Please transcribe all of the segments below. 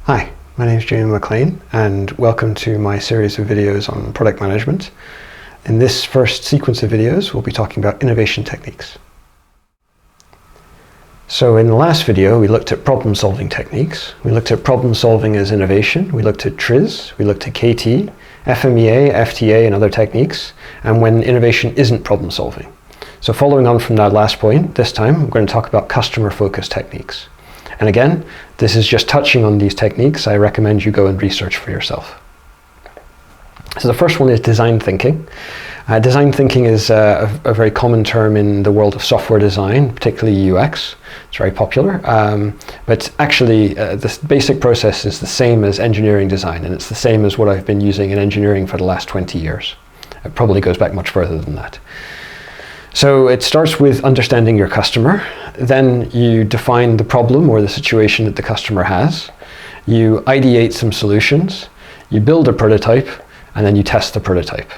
Hi, my name is Jamie McLean and welcome to my series of videos on product management. In this first sequence of videos, we'll be talking about innovation techniques. So in the last video, we looked at problem-solving techniques. We looked at problem-solving as innovation. We looked at TRIZ, we looked at KT, FMEA, FTA and other techniques, and when innovation isn't problem-solving. So following on from that last point, this time I'm going to talk about customer-focused techniques. And again, this is just touching on these techniques. I recommend you go and research for yourself. So the first one is design thinking. Design thinking is a very common term in the world of software design, particularly UX. It's very popular. But actually, the basic process is the same as engineering design, and it's the same as what I've been using in engineering for the last 20 years. It probably goes back much further than that. So it starts with understanding your customer. Then you define the problem or the situation that the customer has. You ideate some solutions. You build a prototype, and then you test the prototype.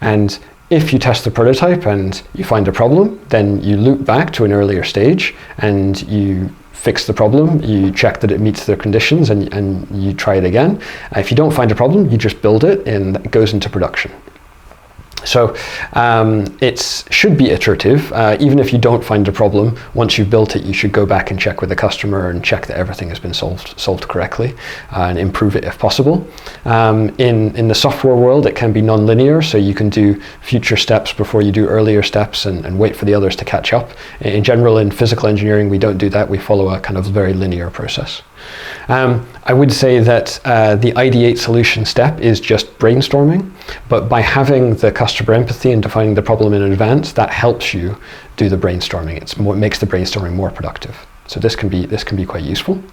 And if you test the prototype and you find a problem, then you loop back to an earlier stage and you fix the problem, you check that it meets the conditions, and you try it again. If you don't find a problem, you just build it and it goes into production. So it should be iterative. Even if you don't find a problem, once you've built it, you should go back and check with the customer and check that everything has been solved correctly and improve it if possible. In the software world, it can be non-linear, so you can do future steps before you do earlier steps and wait for the others to catch up. In general, in physical engineering, we don't do that. We follow a kind of very linear process. I would say that the ideate solution step is just brainstorming, but by having the customer empathy and defining the problem in advance, that helps you do the brainstorming. It makes the brainstorming more productive. So this can be quite useful.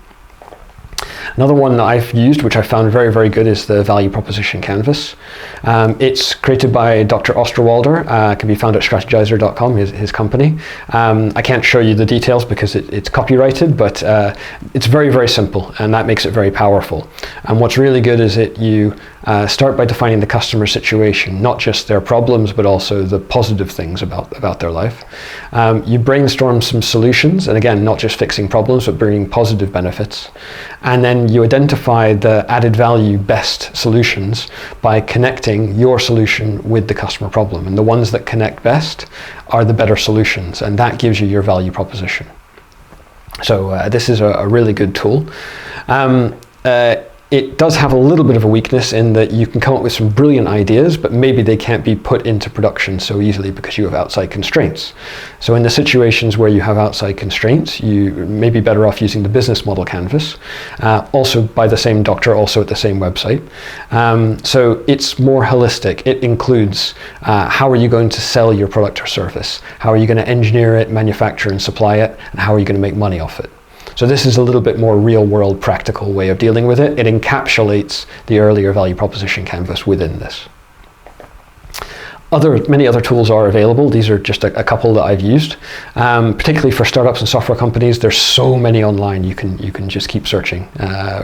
Another one that I've used, which I found very, very good, is the value proposition canvas. It's created by Dr. Osterwalder. Can be found at Strategizer.com, his company. I can't show you the details because it's copyrighted, but it's very, very simple, and that makes it very powerful. And what's really good is that you start by defining the customer situation, not just their problems, but also the positive things about their life. You brainstorm some solutions, and again, not just fixing problems, but bringing positive benefits. And then you identify the added value best solutions by connecting your solution with the customer problem. And the ones that connect best are the better solutions, and that gives you your value proposition. So this is a really good tool. It does have a little bit of a weakness in that you can come up with some brilliant ideas, but maybe they can't be put into production so easily because you have outside constraints. So in the situations where you have outside constraints, you may be better off using the business model canvas, also by the same doctor, also at the same website. So it's more holistic. It includes how are you going to sell your product or service? How are you going to engineer it, manufacture and supply it? And how are you going to make money off it? So this is a little bit more real-world practical way of dealing with it. It encapsulates the earlier value proposition canvas within this. Many other tools are available. These are just a couple that I've used. Particularly for startups and software companies, there's so many online. You can just keep searching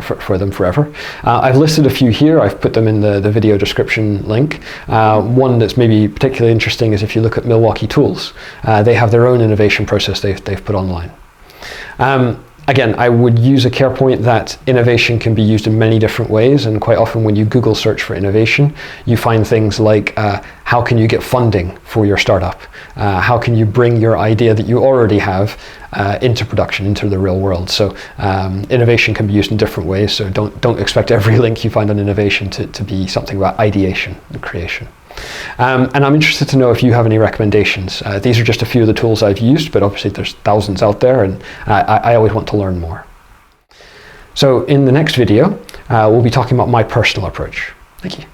for them forever. I've listed a few here. I've put them in the video description link. One that's maybe particularly interesting is if you look at Milwaukee Tools. They have their own innovation process they've put online. Again, I would use a care point that innovation can be used in many different ways, and quite often when you Google search for innovation, you find things like how can you get funding for your startup? How can you bring your idea that you already have into production, into the real world? So innovation can be used in different ways, so don't expect every link you find on innovation to be something about ideation and creation. And I'm interested to know if you have any recommendations. These are just a few of the tools I've used, but obviously there's thousands out there, and I always want to learn more. So in the next video, we'll be talking about my personal approach. Thank you.